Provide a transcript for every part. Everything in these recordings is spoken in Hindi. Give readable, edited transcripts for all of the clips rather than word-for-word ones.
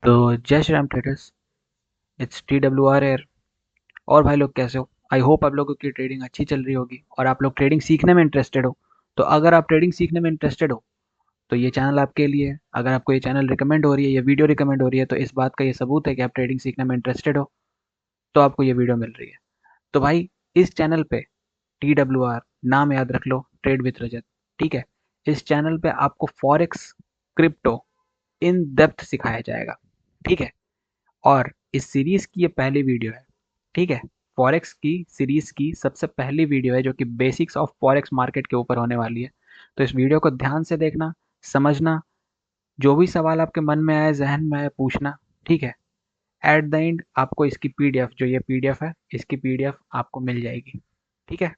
तो जय Shri Ram traders, it's TWR air. और भाई लोग कैसे हो? आई होप आप लोगों की ट्रेडिंग अच्छी चल रही होगी और आप लोग ट्रेडिंग सीखने में इंटरेस्टेड हो। तो अगर आप ट्रेडिंग सीखने में इंटरेस्टेड हो तो ये चैनल आपके लिए है। अगर आपको ये चैनल रिकमेंड हो रही है, ये वीडियो रिकमेंड हो रही है, तो इस बात का ये सबूत है कि आप ट्रेडिंग सीखने में इंटरेस्टेड हो, तो आपको ये वीडियो मिल रही है। तो भाई, इस चैनल पे TWR नाम याद रख लो, ट्रेड विथ रजत। ठीक है। इस चैनल पे आपको फॉरेक्स, क्रिप्टो इन डेप्थ सिखाया जाएगा। ठीक है। और इस सीरीज की ये पहली वीडियो है। ठीक है। फॉरेक्स की सीरीज की सबसे पहली वीडियो है जो कि बेसिक्स ऑफ फॉरेक्स मार्केट के ऊपर होने वाली है। तो इस वीडियो को ध्यान से देखना, समझना, जो भी सवाल आपके मन में आए, जहन में आए, पूछना। ठीक है। एट द एंड आपको इसकी पीडीएफ, जो ये पीडीएफ है, इसकी पीडीएफ आपको मिल जाएगी। ठीक है।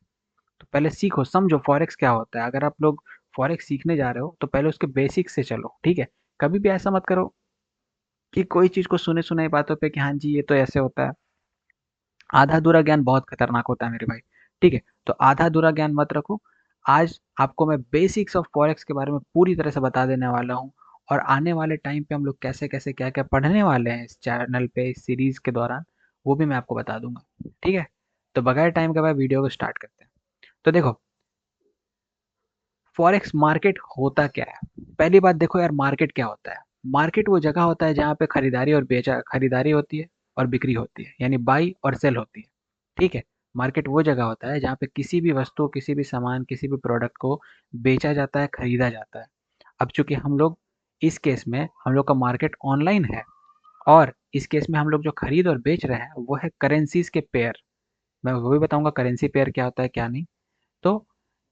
तो पहले सीखो, समझो फॉरेक्स क्या होता है। अगर आप लोग फॉरेक्स सीखने जा रहे हो तो पहले उसके बेसिक्स से चलो। ठीक है। कभी भी ऐसा मत करो कि कोई चीज को सुने सुनाई बातों पे कि हाँ जी ये तो ऐसे होता है। आधा अधूरा ज्ञान बहुत खतरनाक होता है मेरे भाई। ठीक है। तो आधा अधूरा ज्ञान मत रखो। आज आपको मैं बेसिक्स ऑफ फॉरेक्स के बारे में पूरी तरह से बता देने वाला हूँ। और आने वाले टाइम पे हम लोग कैसे कैसे क्या क्या पढ़ने वाले हैं इस चैनल पे, इस सीरीज के दौरान, वो भी मैं आपको बता दूंगा। ठीक है। तो बगैर टाइम के बाद वीडियो को स्टार्ट करते हैं। तो देखो, फॉरेक्स मार्केट होता क्या है। पहली बात देखो यार, मार्केट क्या होता है। मार्केट वो जगह होता है जहाँ पे खरीदारी होती है और बिक्री होती है, यानी बाई और सेल होती है। ठीक है। मार्केट वो जगह होता है जहाँ पे किसी भी वस्तु, किसी भी सामान, किसी भी प्रोडक्ट को बेचा जाता है, खरीदा जाता है। अब चूंकि हम लोग, इस केस में हम लोग का मार्केट ऑनलाइन है, और इस केस में हम लोग जो खरीद और बेच रहे हैं वो है करेंसीज के पेयर। मैं वो भी बताऊंगा करेंसी पेयर क्या होता है क्या नहीं। तो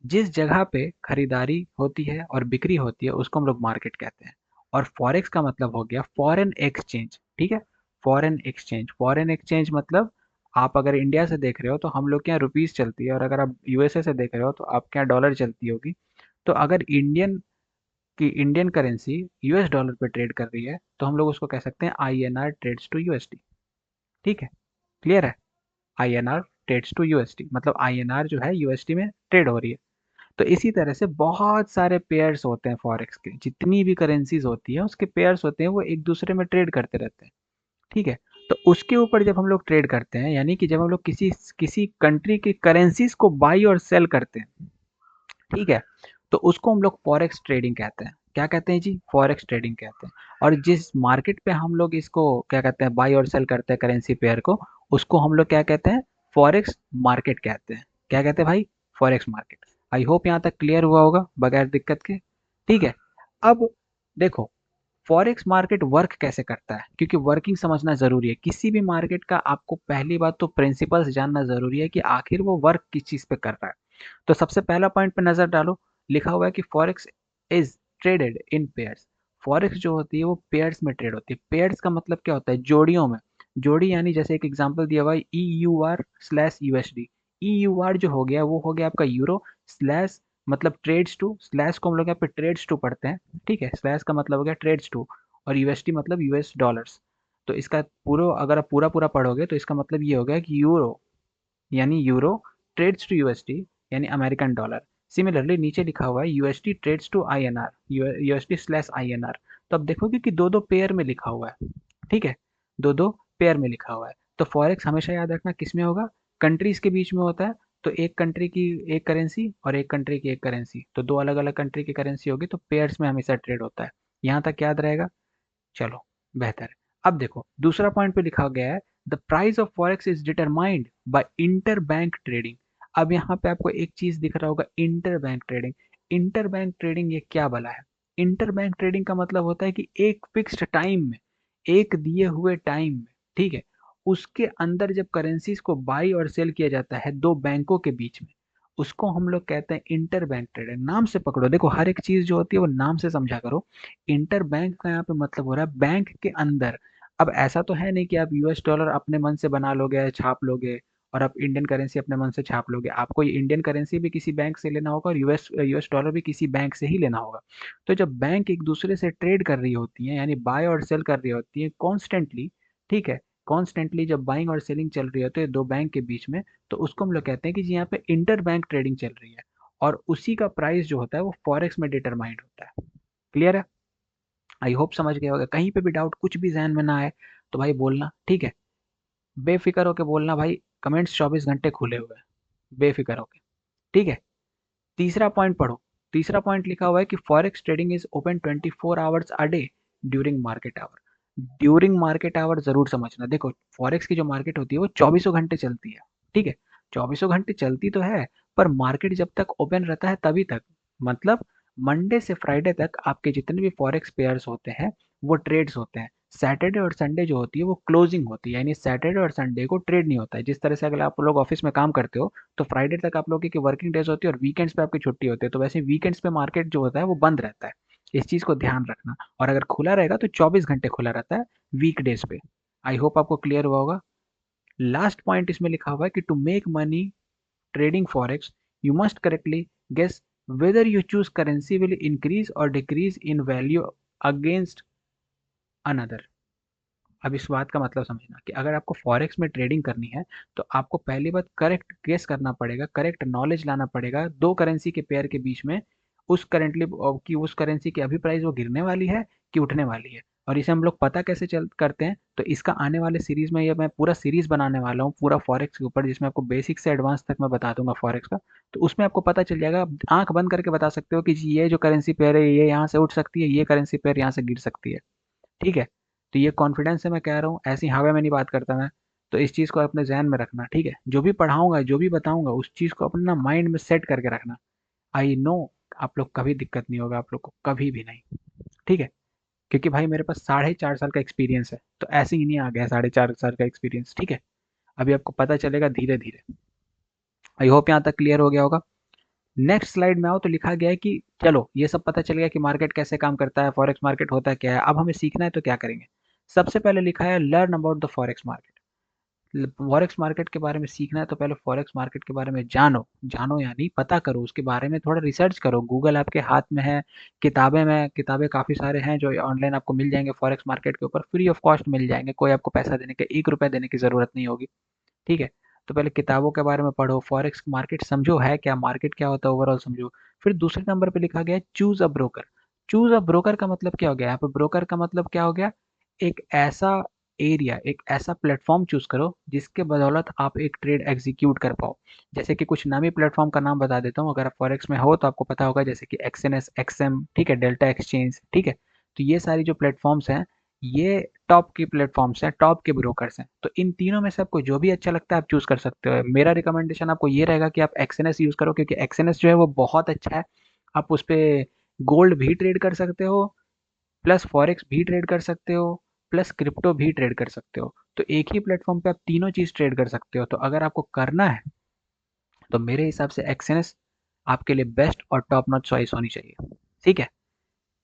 जिस जगह पे खरीदारी होती है और बिक्री होती है उसको हम लोग मार्केट कहते हैं। और फॉरेक्स का मतलब हो गया फॉरेन एक्सचेंज। ठीक है। फॉरेन एक्सचेंज मतलब, आप अगर इंडिया से देख रहे हो तो हम लोग के यहाँ रुपीस चलती है, और अगर आप यूएसए से देख रहे हो तो आपके यहाँ डॉलर चलती होगी। तो अगर इंडियन करेंसी यूएस डॉलर पे ट्रेड कर रही है तो हम लोग उसको कह सकते हैं INR ट्रेड्स टू यूएसडी। ठीक है। क्लियर है। INR ट्रेड्स टू यूएसडी मतलब INR जो है यूएसडी में ट्रेड हो रही है। तो इसी तरह से बहुत सारे पेयर्स होते हैं फॉरेक्स के, जितनी भी करेंसीज होती है उसके पेयर्स होते हैं, वो एक दूसरे में ट्रेड करते रहते हैं। ठीक है। तो उसके ऊपर जब हम लोग ट्रेड करते हैं, यानी कि जब हम लोग किसी किसी कंट्री की करेंसीज को बाई और सेल करते हैं, ठीक है, तो उसको हम लोग फॉरेक्स ट्रेडिंग कहते हैं। क्या कहते हैं जी? फॉरेक्स ट्रेडिंग कहते हैं। और जिस मार्केट पे हम लोग इसको क्या कहते हैं, बाई और सेल करते हैं करेंसी पेयर को, उसको हम लोग क्या कहते हैं? फॉरेक्स मार्केट कहते हैं। क्या कहते हैं भाई? Forex market. आई होप यहाँ तक क्लियर हुआ होगा बगैर दिक्कत के। ठीक है। अब देखो, फॉरेक्स मार्केट वर्क कैसे करता है, क्योंकि वर्किंग समझना जरूरी है किसी भी मार्केट का। आपको पहली बात तो प्रिंसिपल्स जानना जरूरी है कि आखिर वो वर्क किस चीज पे कर रहा है। तो सबसे पहला पॉइंट पे नजर डालो। लिखा हुआ है कि forex is traded in pairs. Forex जो होती है वो पेयर्स में ट्रेड होती है। पेयर्स का मतलब क्या होता है? जोड़ियों में। जोड़ी यानी जैसे एक एग्जांपल दिया हुआ है EUR/USD। EUR जो हो गया वो हो गया आपका यूरो, स्लैश मतलब ट्रेड्स टू, स्लैश को हम लोग यहाँ पे ट्रेड्स टू पढ़ते हैं। ठीक है। स्लैश का मतलब हो गया ट्रेड्स टू, और USD मतलब यूएस डॉलर्स। तो इसका पूरा, अगर आप पूरा पूरा पढ़ोगे तो इसका मतलब ये हो गया कि यूरो, यानी यूरो ट्रेड्स टू यूएसडी, यानी अमेरिकन डॉलर। सिमिलरली नीचे लिखा हुआ है USD trades to INR, USD/INR। तो अब देखोगे कि दो दो पेयर में लिखा हुआ है। ठीक है। दो दो पेयर में लिखा हुआ है। तो फॉरेक्स हमेशा याद रखना किस में होगा? कंट्रीज के बीच में होता है। तो एक कंट्री की एक करेंसी और एक कंट्री की एक करेंसी, तो दो अलग अलग कंट्री की करेंसी होगी, तो पेयर्स में हमेशा ट्रेड होता है। यहाँ तक याद रहेगा? चलो, बेहतर है। अब देखो दूसरा पॉइंट पे लिखा गया है, the price of forex is determined by inter bank trading. अब यहाँ पे आपको एक चीज दिख रहा होगा, inter bank trading. Inter bank trading ये क्या भला है? इंटर बैंक ट्रेडिंग का मतलब होता है कि एक फिक्स्ड टाइम में, एक दिए हुए टाइम में, ठीक है, उसके अंदर जब करेंसीज को बाई और सेल किया जाता है दो बैंकों के बीच में, उसको हम लोग कहते हैं इंटर बैंक ट्रेडिंग। नाम से पकड़ो, देखो हर एक चीज जो होती है वो नाम से समझा करो। इंटर बैंक का यहाँ पे मतलब हो रहा है बैंक के अंदर। अब ऐसा तो है नहीं कि आप यूएस डॉलर अपने मन से बना लोगे, छाप लोगे, और आप इंडियन करेंसी अपने मन से छाप लोगे। आपको ये इंडियन करेंसी भी किसी बैंक से लेना होगा और यूएस यूएस डॉलर भी किसी बैंक से ही लेना होगा। तो जब बैंक एक दूसरे से ट्रेड कर रही होती है, यानी बाय और सेल कर रही होती है कॉन्स्टेंटली, ठीक है, कॉन्स्टेंटली जब बाइंग और सेलिंग चल रही होती है दो बैंक के बीच में, तो उसको हम लोग कहते हैं कि जी यहाँ पे इंटर बैंक ट्रेडिंग चल रही है। और उसी का प्राइस जो होता है वो फॉरेक्स में डिटरमाइंड होता है। क्लियर है? आई होप समझ गए होगे। कहीं पे भी डाउट कुछ भी ज़हन में ना आए तो भाई बोलना, ठीक है? बेफ़िक्र होके बोलना भाई, कमेंट्स 24 घंटे खुले हुए हैं, बेफ़िक्र होके, ठीक है? तीसरा पॉइंट पढ़ो। तीसरा पॉइंट लिखा हुआ है कि forex trading is open 24 hours a day during market hour. During market hour ज़रूर समझना। देखो, फॉरेक्स की जो मार्केट होती है वो चौबीसों घंटे चलती है, ठीक है? चौबीसों घंटे चलती तो है, पर मार्केट जब तक ओपन रहता है तभी तक। मतलब मंडे से फ्राइडे तक आपके जितने भी फॉरेक्स पेयर्स होते हैं, वो ट्रेड्स होते हैं। सैटरडे और संडे जो होती है वो क्लोजिंग होती है, यानी सैटरडे और संडे को ट्रेड नहीं होता है। जिस तरह से अगर आप लोग ऑफिस में काम करते हो तो फ्राइडे तक आप लोगों की वर्किंग डेज होती है और वीकेंड्स पे आपकी छुट्टी होती है, तो वैसे वीकेंड्स पे मार्केट जो होता है वो बंद रहता है। इस चीज़ को ध्यान रखना। और अगर खुला रहेगा तो 24 घंटे खुला रहता है वीकडेज पे। आई होप आपको क्लियर हुआ होगा। लास्ट पॉइंट इसमें लिखा हुआ है कि to make money trading forex you must correctly guess whether you choose currency will increase और decrease in value against another. अब इस बात का मतलब समझना कि अगर आपको फॉरेक्स में ट्रेडिंग करनी है तो आपको पहली बात करेक्ट गेस करना पड़ेगा, करेक्ट नॉलेज लाना पड़ेगा दो करेंसी के पेयर के बीच में। उस करेंटली कि उस करेंसी की अभी प्राइस वो गिरने वाली है कि उठने वाली है। और इसे हम लोग पता कैसे चल करते हैं, तो इसका आने वाले सीरीज में ये मैं पूरा सीरीज बनाने वाला हूँ पूरा फॉरेक्स के ऊपर, जिसमें आपको बेसिक से एडवांस तक मैं बता दूंगा फॉरेक्स का। तो उसमें आपको पता चल जाएगा, आप आंख बंद करके बता सकते हो कि जी ये जो करेंसी पेयर है ये यहाँ से उठ सकती है, ये करेंसी पेयर यहाँ से गिर सकती है, ठीक है? तो ये कॉन्फिडेंस से मैं कह रहा हूँ, ऐसी हवा में नहीं बात करता मैं। तो इस चीज़ को अपने ज़हन में रखना, ठीक है? जो भी पढ़ाऊँगा, जो भी बताऊँगा, उस चीज़ को अपने ना माइंड में सेट करके रखना। आई नो आप लोग कभी दिक्कत नहीं होगा, आप लोग को कभी भी नहीं, ठीक है? क्योंकि भाई मेरे पास 4.5 साल का एक्सपीरियंस है, तो ऐसे ही नहीं आ गया 4.5 साल का एक्सपीरियंस, ठीक है? अभी आपको पता चलेगा धीरे-धीरे। आई होप यहाँ तक क्लियर हो गया होगा। नेक्स्ट स्लाइड में आओ तो लिखा गया है कि चलो ये सब पता चल गया कि मार्केट कैसे काम करता है, फॉरेक्स मार्केट होता है क्या है, अब हमें सीखना है तो क्या करेंगे। सबसे पहले लिखा है learn about the forex market. Forex market के बारे में सीखना है तो पहले फॉरेक्स मार्केट के बारे में जानो। जानो यानी पता करो, उसके बारे में थोड़ा रिसर्च करो। गूगल आपके हाथ में है, किताबें में किताबें काफ़ी सारे हैं जो ऑनलाइन आपको मिल जाएंगे फॉरेक्स मार्केट के ऊपर, फ्री ऑफ कॉस्ट मिल जाएंगे, कोई आपको पैसा देने के 1 रुपया देने की ज़रूरत नहीं होगी, ठीक है? तो पहले किताबों के बारे में पढ़ो, फॉरेक्स मार्केट समझो है क्या, मार्केट क्या होता है ओवरऑल समझो। फिर दूसरे नंबर पे लिखा गया है choose a broker. Choose a broker का मतलब क्या हो गया? यहाँ पे ब्रोकर का मतलब क्या हो गया? एक ऐसा एरिया, एक ऐसा प्लेटफॉर्म चूज करो जिसके बदौलत आप एक ट्रेड एग्जीक्यूट कर पाओ। जैसे कि कुछ नामी प्लेटफॉर्म का नाम बता देता हूँ, अगर आप फॉरेक्स में हो तो आपको पता होगा, जैसे कि एक्सएनएस, एक्सएम, ठीक है, डेल्टा एक्सचेंज, ठीक है? तो ये सारी जो प्लेटफॉर्म्स हैं, ये टॉप की प्लेटफॉर्म्स हैं, टॉप के ब्रोकर्स हैं। तो इन तीनों में से आपको जो भी अच्छा लगता है आप चूज कर सकते हो। मेरा रिकमेंडेशन आपको ये रहेगा कि आप एक्सएनएस यूज करो, क्योंकि एक्सएनएस जो है वो बहुत अच्छा है। आप उस पे गोल्ड भी ट्रेड कर सकते हो, प्लस फॉरेक्स भी ट्रेड कर सकते हो, प्लस क्रिप्टो भी ट्रेड कर सकते हो। तो एक ही प्लेटफॉर्म पे आप तीनों चीज ट्रेड कर सकते हो। तो अगर आपको करना है तो मेरे हिसाब से एक्सएनएस आपके लिए बेस्ट और टॉप नॉच चॉइस होनी चाहिए, ठीक है?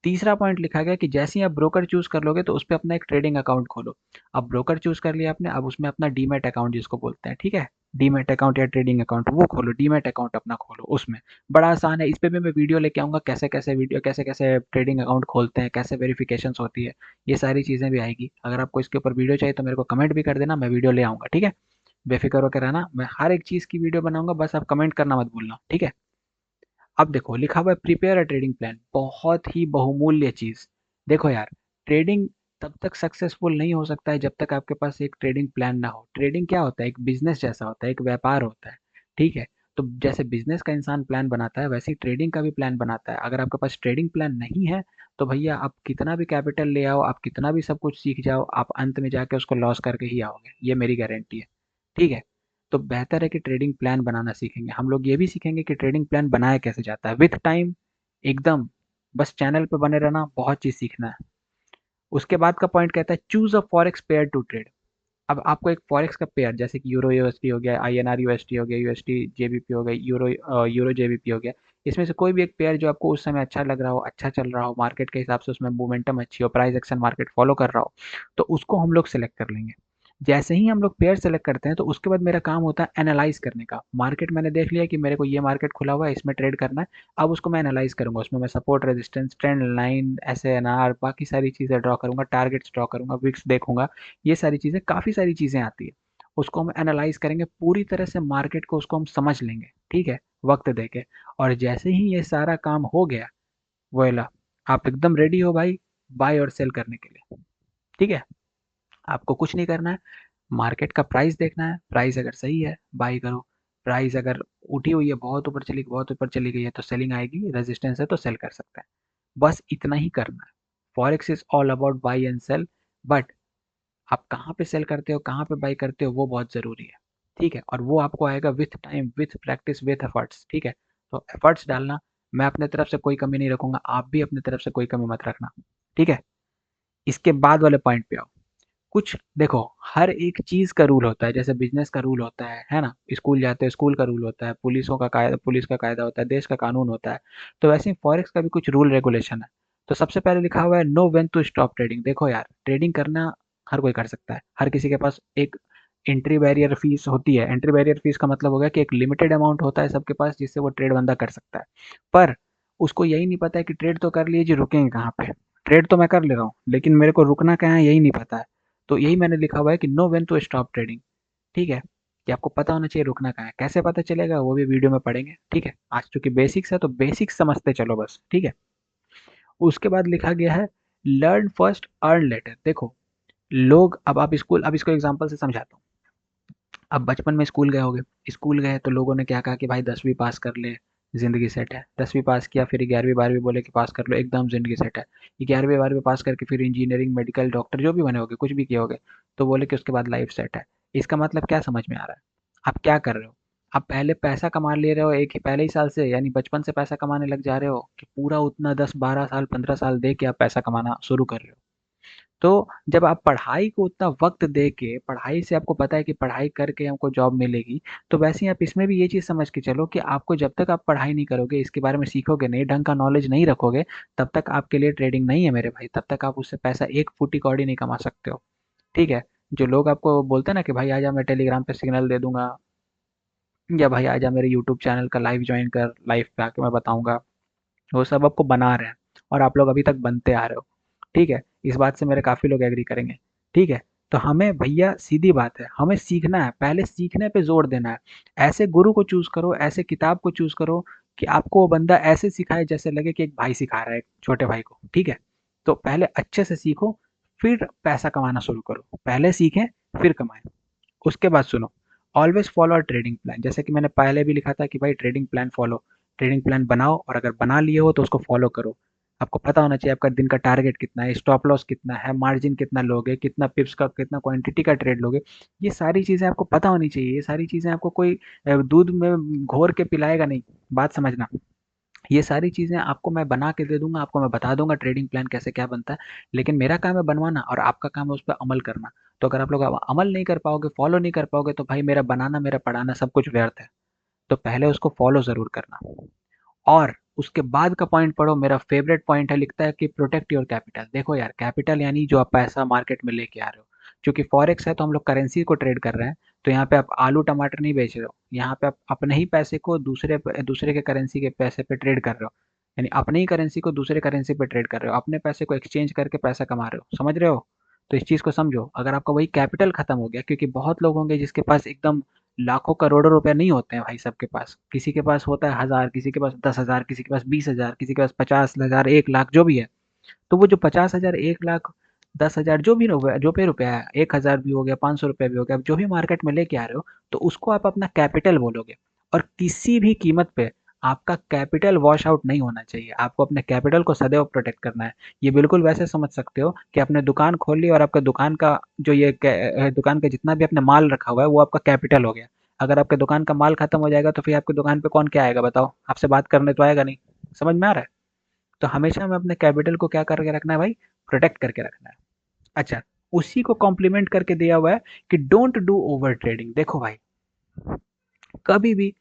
तीसरा पॉइंट लिखा गया कि जैसे ही आप ब्रोकर चूज कर लोगे तो उस पे अपना एक ट्रेडिंग अकाउंट खोलो। अब ब्रोकर चूज कर लिया आपने, अब उसमें अपना डीमैट अकाउंट जिसको बोलते हैं, ठीक है? डीमैट अकाउंट या ट्रेडिंग अकाउंट वो खोलो, डीमैट अकाउंट अपना खोलो उसमें। बड़ा आसान है, इस पे भी मैं वीडियो लेके आऊंगा, कैसे कैसे ट्रेडिंग अकाउंट खोलते हैं, कैसे वेरिफिकेशन होती है, ये सारी चीजें भी आएगी। अगर आपको इसके ऊपर वीडियो चाहिए तो मेरे को कमेंट भी कर देना, मैं वीडियो ले आऊंगा, ठीक है? बेफिक्र होकर रहना, मैं हर एक चीज की वीडियो बनाऊंगा, बस आप कमेंट करना मत भूलना, ठीक है? अब देखो लिखा हुआ है प्रिपेयर अ ट्रेडिंग प्लान, बहुत ही बहुमूल्य चीज। देखो यार, ट्रेडिंग तब तक सक्सेसफुल नहीं हो सकता है जब तक आपके पास एक ट्रेडिंग प्लान ना हो। ट्रेडिंग क्या होता है? एक बिजनेस जैसा होता है, एक व्यापार होता है, ठीक है? तो जैसे बिजनेस का इंसान प्लान बनाता है, वैसे ही ट्रेडिंग का भी प्लान बनाता है। अगर आपके पास ट्रेडिंग प्लान नहीं है तो भैया आप कितना भी कैपिटल ले आओ, आप कितना भी सब कुछ सीख जाओ, आप अंत में जाके उसको लॉस करके ही आओगे, ये मेरी गारंटी है, ठीक है? तो बेहतर है कि ट्रेडिंग प्लान बनाना सीखेंगे। हम लोग ये भी सीखेंगे कि ट्रेडिंग प्लान बनाया कैसे जाता है विथ टाइम, एकदम। बस चैनल पे बने रहना, बहुत चीज सीखना है। उसके बाद का पॉइंट कहता है choose a forex pair to trade. अब आपको एक फॉरेक्स का पेयर, जैसे कि यूरो यूएसडी हो गया, आईएनआर यूएसडी हो गया, यूएसडी जेबीपी हो गया, यूरो जेबीपी हो गया, इसमें से कोई भी एक पेयर जो आपको उस समय अच्छा लग रहा हो, अच्छा चल रहा हो, मार्केट के हिसाब से उसमें मोमेंटम अच्छी हो, प्राइस एक्शन मार्केट फॉलो कर रहा हो, तो उसको हम लोग सेलेक्ट कर लेंगे। जैसे ही हम लोग पेयर सेलेक्ट करते हैं तो उसके बाद मेरा काम होता है एनालाइज करने का। मार्केट मैंने देख लिया कि मेरे को ये मार्केट खुला हुआ है, इसमें ट्रेड करना है। अब उसको मैं एनालाइज करूंगा, उसमें मैं support, resistance, trend line, SNR, बाकी सारी चीज़ें ड्रॉ करूंगा, टारगेट्स ड्रॉ करूंगा, विक्स देखूंगा। ये सारी चीज़ें, काफ़ी सारी चीज़ें आती है। उसको हम एनालाइज करेंगे पूरी तरह से, मार्केट को उसको हम समझ लेंगे, ठीक है, वक्त देके। और जैसे ही ये सारा काम हो गया, वोला, आप एकदम रेडी हो भाई, बाय और सेल करने के लिए। ठीक है, आपको कुछ नहीं करना है, मार्केट का प्राइस देखना है, प्राइस अगर सही है बाई करो, प्राइस अगर उठी हुई है, बहुत ऊपर चली गई है तो सेलिंग आएगी, रेजिस्टेंस है तो सेल कर सकते हैं। बस इतना ही करना है। Forex is all about buy and sell, but आप कहाँ पे सेल करते हो, कहाँ पे बाई करते हो, वो बहुत ज़रूरी है। ठीक है, और वो आपको आएगा with time, with practice, with efforts. ठीक है, तो एफर्ट्स डालना, मैं अपने तरफ से कोई कमी नहीं रखूंगा, आप भी अपनी तरफ से कोई कमी मत रखना। ठीक है, इसके बाद वाले पॉइंट पे आओ। कुछ देखो, हर एक चीज का रूल होता है, जैसे बिजनेस का रूल होता है ना, स्कूल जाते हैं स्कूल का रूल होता है, पुलिस का कायदा होता है, देश का कानून होता है। तो वैसे ही फॉरेक्स का भी कुछ रूल रेगुलेशन है। तो सबसे पहले लिखा हुआ है know when to stop trading. देखो यार, ट्रेडिंग करना हर कोई कर सकता है, हर किसी के पास एक एंट्री बैरियर फीस होती है। एंट्री बैरियर फीस का मतलब हो गया कि एक लिमिटेड अमाउंट होता है सबके पास जिससे वो ट्रेड बंदा कर सकता है। पर उसको यही नहीं पता है कि ट्रेड तो कर लिए जी, रुकेंगे कहाँ पे। ट्रेड तो मैं कर ले रहा हूँ लेकिन मेरे को रुकना कहाँ है यही नहीं पता है। तो यही मैंने लिखा हुआ है कि know when to stop trading. ठीक है, कि आपको पता होना चाहिए रुकना कहाँ है। कैसे पता चलेगा वो भी वीडियो में पढ़ेंगे। ठीक है, आज चूंकि बेसिक्स है तो बेसिक्स समझते चलो बस। ठीक है, उसके बाद लिखा गया है लर्न फर्स्ट अर्न लेटर। देखो, लोग अब इसको एग्जांपल से समझाता हूँ। अब बचपन में स्कूल गए होगे, स्कूल गए तो लोगों ने क्या कहा कि भाई 10वीं पास कर ले, जिंदगी सेट है। 10वीं पास किया, फिर 11वीं 12वीं बोले कि पास कर लो, एकदम जिंदगी सेट है। 11वीं 12वीं पास करके फिर इंजीनियरिंग, मेडिकल, डॉक्टर जो भी बने होगे, कुछ भी किए होगे, तो बोले कि उसके बाद लाइफ सेट है। इसका मतलब क्या समझ में आ रहा है? आप क्या कर रहे हो? आप पहले पैसा कमा ले रहे हो एक ही पहले ही साल से, यानी बचपन से पैसा कमाने लग जा रहे हो कि पूरा उतना 10 12 साल 15 साल दे के आप पैसा कमाना शुरू कर रहे हो। तो जब आप पढ़ाई को उतना वक्त दे के, पढ़ाई से आपको पता है कि पढ़ाई करके हमको जॉब मिलेगी, तो वैसे ही आप इसमें भी ये चीज़ समझ के चलो कि आपको जब तक आप पढ़ाई नहीं करोगे, इसके बारे में सीखोगे नहीं, ढंग का नॉलेज नहीं रखोगे, तब तक आपके लिए ट्रेडिंग नहीं है मेरे भाई। तब तक आप उससे पैसा एक फूटी कौड़ी नहीं कमा सकते हो। ठीक है, जो लोग आपको बोलते हैं ना कि भाई आजा मैं टेलीग्राम पे सिग्नल दे दूंगा, या भाई आजा मेरे यूट्यूब चैनल का लाइव ज्वाइन कर, लाइव पे आके मैं बताऊंगा, वो सब आपको बना रहे हैं और आप लोग अभी तक बनते आ रहे हो। ठीक है, इस बात से मेरे काफ़ी लोग एग्री करेंगे। ठीक है, तो हमें भैया सीधी बात है, हमें सीखना है, पहले सीखने पे जोर देना है। ऐसे गुरु को चूज करो, ऐसे किताब को चूज करो कि आपको वो बंदा ऐसे सिखाए जैसे लगे कि एक भाई सिखा रहा है एक छोटे भाई को। ठीक है, तो पहले अच्छे से सीखो, फिर पैसा कमाना शुरू करो। पहले सीखें फिर कमाएं। उसके बाद सुनो, always follow a trading plan. जैसे कि मैंने पहले भी लिखा था कि भाई trading plan follow, trading plan बनाओ, और अगर बना लिए हो तो उसको फॉलो करो। आपको पता होना चाहिए आपका दिन का टारगेट कितना है, स्टॉप लॉस कितना है, मार्जिन कितना लोगे, कितना पिप्स का, कितना क्वांटिटी का ट्रेड लोगे। ये सारी चीज़ें आपको पता होनी चाहिए। ये सारी चीज़ें आपको कोई दूध में घोर के पिलाएगा नहीं। बात समझना, ये सारी चीज़ें आपको मैं बना के दे दूंगा, आपको मैं बता दूंगा ट्रेडिंग प्लान कैसे क्या बनता है। लेकिन मेरा काम है बनवाना और आपका काम है उस पर अमल करना। तो अगर आप लोग अमल नहीं कर पाओगे, फॉलो नहीं कर पाओगे, तो भाई मेरा बनाना, मेरा पढ़ाना सब कुछ व्यर्थ है। तो पहले उसको फॉलो जरूर करना। और उसके बाद का पॉइंट पढ़ो, मेरा फेवरेट पॉइंट है, लिखता है कि प्रोटेक्ट योर कैपिटल। देखो यार, कैपिटल यानी जो आप पैसा मार्केट में लेके आ रहे हो। क्योंकि फॉरेक्स है तो हम लोग करेंसी को ट्रेड कर रहे हैं, तो यहाँ पे आप आलू टमाटर नहीं बेच रहे हो, यहाँ पे आप अपने ही पैसे को दूसरे के करेंसी के पैसे पे ट्रेड कर रहे हो। यानी अपने ही करेंसी को दूसरे करेंसी पे ट्रेड कर रहे हो, अपने पैसे को एक्सचेंज करके पैसा कमा रहे हो। समझ रहे हो? तो इस चीज़ को समझो। अगर आपका वही कैपिटल खत्म हो गया, क्योंकि बहुत लोग होंगे जिसके पास एकदम लाखों करोड़ों रुपए नहीं होते हैं भाई सबके पास। किसी के पास होता है 1000, किसी के पास 10,000, किसी के पास 20,000, किसी के पास 50,000, 1 लाख जो भी है। तो वो जो 50,000, 1 लाख, 10,000 जो भी जो भी रुपया है, 1,000 भी हो गया, 500 रुपया भी हो गया, जो भी मार्केट में लेके आ रहे हो, तो उसको आप अपना कैपिटल बोलोगे। और किसी भी कीमत पे आपका कैपिटल वॉश आउट नहीं होना चाहिए। आपको अपने कैपिटल को सदैव प्रोटेक्ट करना है। ये बिल्कुल वैसे समझ सकते हो कि आपने दुकान खोल ली और आपका दुकान का जो दुकान का जितना भी आपने माल रखा हुआ है वो आपका कैपिटल हो गया। अगर आपके दुकान का माल खत्म हो जाएगा तो फिर आपकी दुकान पे कौन क्या आएगा बताओ? आपसे बात करने तो आएगा नहीं। समझ में आ रहा है? तो हमेशा हमें अपने कैपिटल को क्या करके रखना है भाई? प्रोटेक्ट करके रखना है। अच्छा, उसी को कॉम्प्लीमेंट करके दिया हुआ है कि डोंट डू ओवर ट्रेडिंग। देखो भाई, कभी भी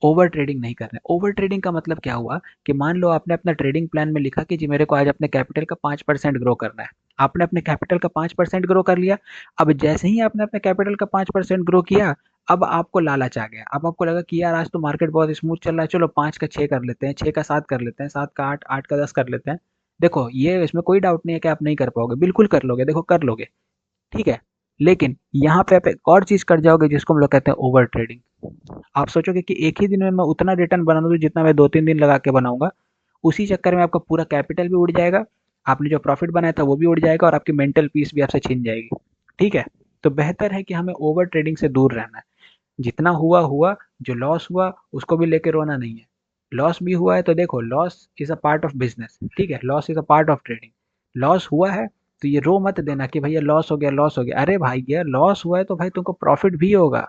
ओवर ट्रेडिंग नहीं करना है। ओवर ट्रेडिंग का मतलब क्या हुआ कि मान लो आपने अपना ट्रेडिंग प्लान में लिखा कि जी मेरे को आज अपने कैपिटल का 5% ग्रो करना है। आपने अपने कैपिटल का 5% ग्रो कर लिया। अब जैसे ही आपने अपने कैपिटल का 5% ग्रो किया, अब आपको लालच आ गया। अब आपको लगा कि यार आज तो मार्केट बहुत स्मूथ चल रहा है, चलो 5 का 6 कर लेते हैं, 6 का 7 कर लेते हैं, 7 का 8, 8 का 10 कर लेते हैं। देखो, ये इसमें कोई डाउट नहीं है कि आप नहीं कर पाओगे, बिल्कुल कर लोगे। देखो, कर लोगे। ठीक है, लेकिन यहाँ पे आप एक और चीज कर जाओगे जिसको हम लोग कहते हैं ओवर ट्रेडिंग। आप सोचोगे कि एक ही दिन में मैं उतना रिटर्न बना दूं जितना मैं 2 3 दिन लगा के बनाऊंगा। उसी चक्कर में आपका पूरा कैपिटल भी उड़ जाएगा, आपने जो प्रॉफिट बनाया था वो भी उड़ जाएगा और आपकी मेंटल पीस भी आपसे छिन जाएगी। ठीक है, तो बेहतर है कि हमें ओवर ट्रेडिंग से दूर रहना है। जितना हुआ हुआ, जो लॉस हुआ उसको भी लेके रोना नहीं है। लॉस भी हुआ है तो देखो, loss is a part of business, ठीक है, loss is a part of trading. Loss हुआ है तो ये रो मत देना कि भैया लॉस हो गया, लॉस हो गया। अरे भाई यार, लॉस हुआ है तो भाई तुमको प्रॉफिट भी होगा।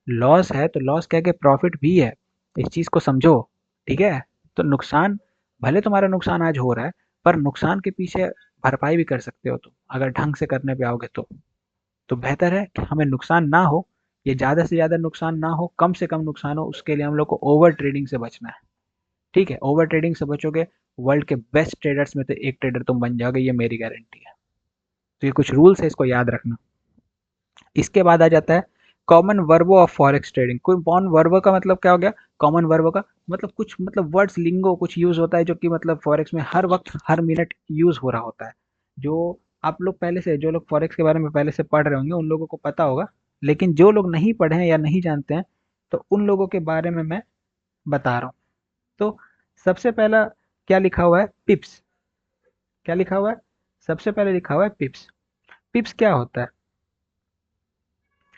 लॉस है तो लॉस कह के प्रॉफिट भी है। इस चीज को समझो। ठीक है, तो नुकसान, भले तुम्हारा नुकसान आज हो रहा है, पर नुकसान के पीछे भरपाई भी कर सकते हो तुम, अगर ढंग से करने पे आओगे तो बेहतर है कि हमें नुकसान ना हो, ये ज़्यादा से ज़्यादा नुकसान ना हो, कम से कम नुकसान हो, उसके लिए हम लोग को ओवर ट्रेडिंग से बचना है। ठीक है, ओवर ट्रेडिंग से बचोगे, वर्ल्ड के बेस्ट ट्रेडर्स में तो एक ट्रेडर तुम बन जाओगे, ये मेरी गारंटी है। तो ये कुछ रूल्स है, इसको याद रखना। इसके बाद आ जाता है कॉमन वर्बो ऑफ फॉरेक्स ट्रेडिंग। कोई कॉमन वर्बो का मतलब क्या हो गया? कॉमन वर्बो का मतलब कुछ, मतलब वर्ड्स, लिंगो कुछ यूज होता है जो कि मतलब फॉरेक्स में हर वक्त हर मिनट यूज हो रहा होता है। जो आप लोग पहले से, जो लोग फॉरेक्स के बारे में पहले से पढ़ रहे होंगे उन लोगों को पता होगा, लेकिन जो लोग नहीं पढ़े हैं या नहीं जानते हैं, तो उन लोगों के बारे में मैं बता रहा हूँ। तो सबसे पहला क्या लिखा हुआ है? पिप्स। क्या लिखा हुआ है? सबसे पहले लिखा हुआ है पिप्स। पिप्स क्या होता है?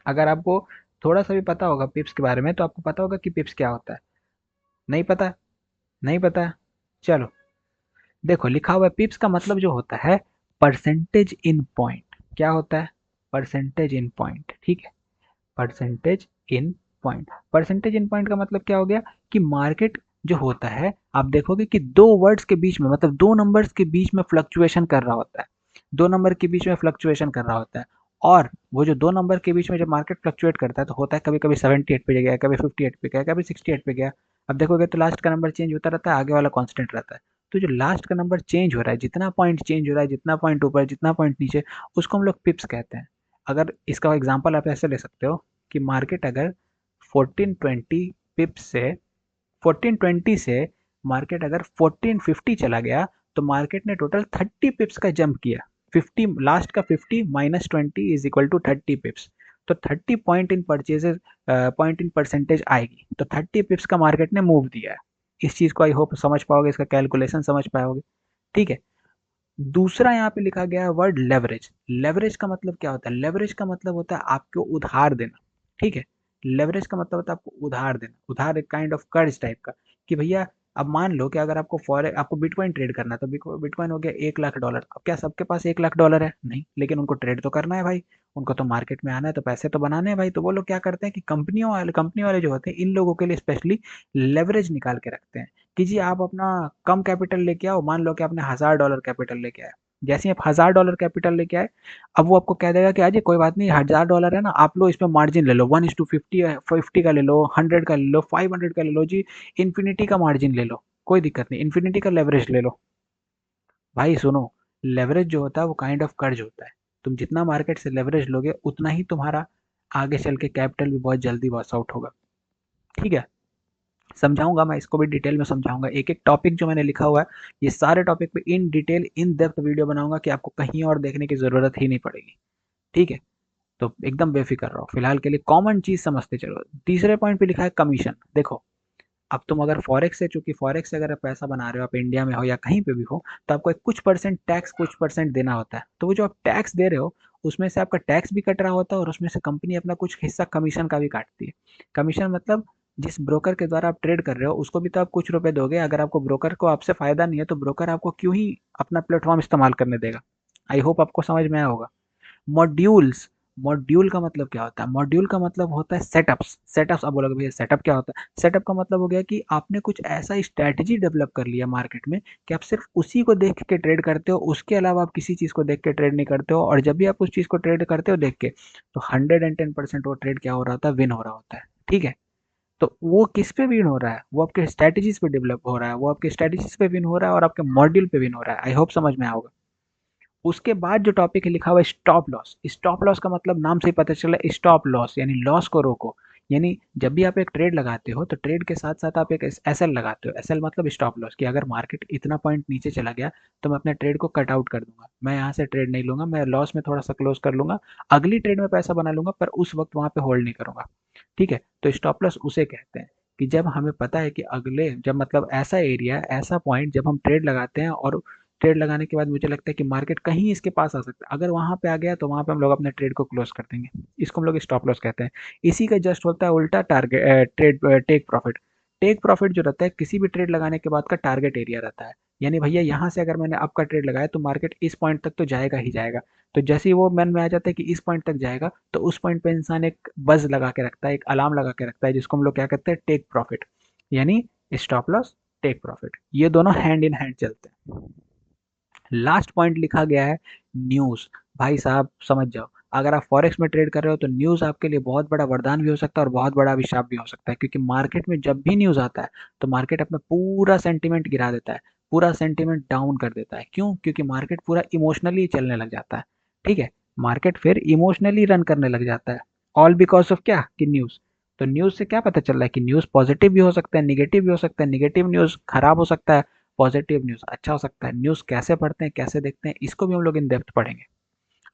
अगर आपको थोड़ा सा भी पता होगा पिप्स के बारे में तो आपको पता होगा कि पिप्स क्या होता है। नहीं पता? नहीं पता है? चलो, देखो लिखा हुआ है पिप्स का मतलब जो होता है, परसेंटेज इन पॉइंट। क्या होता है? Percentage in point. ठीक है, percentage in point. Percentage in point का मतलब क्या हो गया कि मार्केट जो होता है, आप देखोगे कि दो वर्ड्स के बीच में, मतलब दो नंबर्स के बीच में फ्लक्चुएशन कर रहा होता है। दो नंबर के बीच में फ्लक्चुएशन कर रहा होता है। और वो जो दो नंबर के बीच में जब मार्केट फ्लक्चुएट करता है तो होता है कभी कभी 78 पे गया, कभी 58 पे गया, कभी 68 पे गया। अब देखोगे तो लास्ट का नंबर चेंज होता रहता है, आगे वाला कांस्टेंट रहता है। तो जो लास्ट का नंबर चेंज हो रहा है, जितना पॉइंट चेंज हो रहा है, जितना पॉइंट ऊपर, जितना पॉइंट नीचे, उसको हम लोग पिप्स कहते हैं। अगर इसका एग्जांपल आप ऐसे ले सकते हो कि मार्केट अगर 1420 पिप्स से, 1420 से मार्केट अगर 1450 चला गया, तो मार्केट ने टोटल 30 पिप्स का जंप किया। 50, लास्ट का 50 minus 20 is equal to 30 pips. तो 30 point in purchases, point in percentage आएगी, तो 30 पिप्स का मार्केट ने मूव दिया है। इस चीज को आई होप समझ पाओगे, इसका कैलकुलेशन समझ पाओगे। ठीक है, दूसरा यहाँ पे लिखा गया है वर्ड लेवरेज। लेवरेज का मतलब क्या होता है? लेवरेज का मतलब होता है आपको उधार देना। ठीक है, लेवरेज का मतलब होता है आपको उधार देना। उधार एक काइंड ऑफ कर्ज टाइप का, कि भैया अब मान लो कि अगर आपको आपको बिटकॉइन ट्रेड करना है, तो बिटकॉइन हो गया $1 लाख। अब क्या सबके पास $1 लाख है? नहीं, लेकिन उनको ट्रेड तो करना है भाई, उनको तो मार्केट में आना है, तो पैसे तो बनाने हैं भाई। तो वो लोग क्या करते हैं कि कंपनी वाले जो होते हैं, इन लोगों के लिए स्पेशली लेवरेज निकाल के रखते हैं कि जी आप अपना कम कैपिटल लेके आओ। मान लो कि आपने $1000 कैपिटल लेके आए। जैसे ही आप $1000 कैपिटल लेके आए, अब वो आपको कह देगा कि अजय कोई बात नहीं, $1000 है ना, आप लो इसमें मार्जिन ले लो, 1:50, 50 का ले लो, 100 का ले लो, 500 का ले लो जी, इन्फिनिटी का मार्जिन ले लो, कोई दिक्कत नहीं, इन्फिनिटी का लेवरेज ले लो। भाई सुनो, लेवरेज जो होता है वो काइंड ऑफ कर्ज होता है। तुम जितना मार्केट से लेवरेज लोगे उतना ही तुम्हारा आगे चल के कैपिटल भी बहुत जल्दी वॉश आउट होगा। ठीक है, समझाऊंगा मैं इसको भी डिटेल में समझाऊंगा। एक एक टॉपिक जो मैंने लिखा हुआ है, ये सारे टॉपिक पे in detail in depth video बनाऊंगा कि आपको कहीं और देखने की जरूरत ही नहीं पड़ेगी। ठीक है, तो एकदम बेफिक्र रहो, फिलहाल के लिए कॉमन चीज समझते चलो। तीसरे पॉइंट पे लिखा है कमीशन। देखो, अब तुम अगर फॉरेक्स से, चूंकि फॉरेक्स से अगर आप पैसा बना रहे हो, आप इंडिया में हो या कहीं पे भी हो, तो आपको एक कुछ परसेंट टैक्स, कुछ परसेंट देना होता है। तो वो जो आप टैक्स दे रहे हो, उसमें से आपका टैक्स भी कट रहा होता है और उसमें से कंपनी अपना कुछ हिस्सा कमीशन का भी काटती है। कमीशन मतलब जिस ब्रोकर के द्वारा आप ट्रेड कर रहे हो उसको भी तो आप कुछ रुपए दोगे। अगर आपको ब्रोकर को आपसे फायदा नहीं है तो ब्रोकर आपको क्यों ही अपना प्लेटफॉर्म इस्तेमाल करने देगा। आई होप आपको समझ में आया होगा। मॉड्यूल्स। मॉड्यूल का मतलब क्या होता है? मॉड्यूल का मतलब होता है सेटअप्स। सेटअप्स, आप बोलोगे भैया सेटअप क्या होता है? सेटअप का मतलब हो गया कि आपने कुछ ऐसा स्ट्रैटेजी डेवलप कर लिया मार्केट में कि आप सिर्फ उसी को देख के ट्रेड करते हो, उसके अलावा आप किसी चीज को देख के ट्रेड नहीं करते हो। और जब भी आप उस चीज को ट्रेड करते हो देख के, तो 110% वो ट्रेड क्या हो रहा होता है? विन हो रहा होता है। ठीक है, तो वो किस पे विन हो रहा है? वो आपके स्ट्रैटेजीज पे डेवलप हो रहा है, वो आपके स्ट्रैटेजीज पे विन हो रहा है और आपके मॉड्यूल पे विन हो रहा है। आई होप समझ में आओगे। उसके बाद जो टॉपिक है लिखा हुआ है स्टॉप लॉस। स्टॉप लॉस का मतलब नाम से ही पता चला, स्टॉप लॉस यानी लॉस को रोको। यानी जब भी आप एक ट्रेड लगाते हो तो ट्रेड के साथ साथ आप एक एसएल लगाते हो। एसएल मतलब स्टॉप लॉस, कि अगर मार्केट इतना पॉइंट नीचे चला गया तो मैं अपने ट्रेड को कट आउट कर दूंगा, मैं यहाँ से ट्रेड नहीं लूंगा, मैं लॉस में थोड़ा सा क्लोज कर लूंगा, अगली ट्रेड में पैसा बना लूंगा, पर उस वक्त वहां पे होल्ड नहीं करूंगा। ठीक है, तो स्टॉप लॉस उसे कहते हैं कि जब हमें पता है कि अगले, जब मतलब ऐसा एरिया, ऐसा पॉइंट जब हम ट्रेड लगाते हैं और ट्रेड लगाने के बाद मुझे लगता है कि मार्केट कहीं इसके पास आ सकता है, अगर वहां पे आ गया तो वहां पे हम लोग अपने ट्रेड को क्लोज कर देंगे। इसको हम लोग स्टॉप लॉस कहते हैं। इसी का जस्ट होता है उल्टा target trade take profit. Take profit जो रहता है किसी भी ट्रेड लगाने के बाद का टारगेट एरिया रहता है। यानी भैया यहाँ से अगर मैंने आपका ट्रेड लगाया तो मार्केट इस पॉइंट तक तो जाएगा ही जाएगा। तो जैसे ही वो मन में आ जाता है कि इस पॉइंट तक जाएगा, तो उस पॉइंट पे इंसान एक बज लगा के रखता है, एक अलार्म लगा के रखता है, जिसको हम लोग क्या कहते हैं, टेक प्रॉफिट। यानी स्टॉप लॉस, टेक प्रॉफिट, ये दोनों हैंड इन हैंड चलते हैं। लास्ट पॉइंट लिखा गया है न्यूज। भाई साहब समझ जाओ, अगर आप फॉरेक्स में ट्रेड कर रहे हो तो न्यूज आपके लिए बहुत बड़ा वरदान भी हो सकता है और बहुत बड़ा अभिशाप भी हो सकता है, क्योंकि मार्केट में जब भी न्यूज आता है तो मार्केट अपना पूरा सेंटीमेंट गिरा देता है, पूरा सेंटीमेंट डाउन कर देता है। क्यों? क्योंकि मार्केट पूरा इमोशनली चलने लग जाता है। ठीक है, मार्केट फिर इमोशनली रन करने लग जाता है। ऑल बिकॉज ऑफ क्या? कि न्यूज। तो न्यूज से क्या पता चल रहा है कि न्यूज पॉजिटिव भी हो सकता है, निगेटिव भी हो सकता है, निगेटिव न्यूज खराब हो सकता है, पॉजिटिव न्यूज़ अच्छा हो सकता है। न्यूज़ कैसे पढ़ते हैं, कैसे देखते हैं, इसको भी हम लोग इन डेप्थ पढ़ेंगे।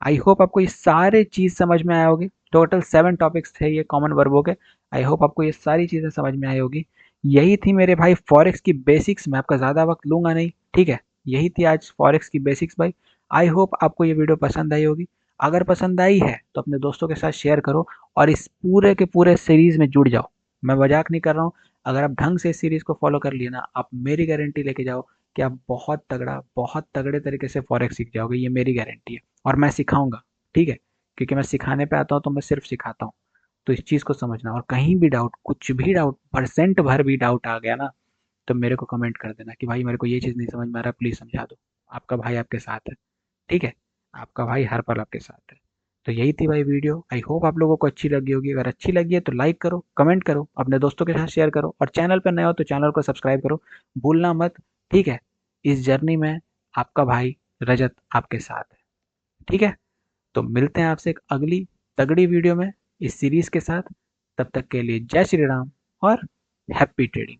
आई होप आपको ये सारे चीज़ समझ में आया होगी। टोटल 7 टॉपिक्स थे ये कॉमन वर्बों के। आई होप आपको ये सारी चीज़ें समझ में आई होगी। यही थी मेरे भाई फॉरेक्स की बेसिक्स। मैं आपका ज़्यादा वक्त लूंगा नहीं, ठीक है। यही थी आज फॉरेक्स की बेसिक्स भाई। आई होप आपको ये वीडियो पसंद आई होगी। अगर पसंद आई है तो अपने दोस्तों के साथ शेयर करो और इस पूरे के पूरे सीरीज में जुड़ जाओ। मैं मजाक नहीं कर रहा हूँ। अगर आप ढंग से इस सीरीज को फॉलो कर लिए ना, आप मेरी गारंटी लेके जाओ कि आप बहुत तगड़ा, बहुत तगड़े तरीके से फॉरेक्स सीख जाओगे। ये मेरी गारंटी है और मैं सिखाऊंगा, ठीक है। क्योंकि मैं सिखाने पे आता हूँ तो मैं सिर्फ सिखाता हूँ। तो इस चीज़ को समझना, और कहीं भी डाउट, कुछ भी डाउट, परसेंट भर भी डाउट आ गया ना, तो मेरे को कमेंट कर देना कि भाई मेरे को ये चीज़ नहीं समझ में आ रहा, प्लीज़ समझा दो। आपका भाई आपके साथ है, ठीक है। आपका भाई हर पल आपके साथ है। तो यही थी भाई वीडियो। आई होप आप लोगों को अच्छी लगी होगी। अगर अच्छी लगी है तो लाइक करो, कमेंट करो, अपने दोस्तों के साथ शेयर करो, और चैनल पर नए हो तो चैनल को सब्सक्राइब करो, भूलना मत, ठीक है। इस जर्नी में आपका भाई रजत आपके साथ है, ठीक है। तो मिलते हैं आपसे एक अगली तगड़ी वीडियो में इस सीरीज के साथ। तब तक के लिए जय श्री राम और हैप्पी ट्रेडिंग।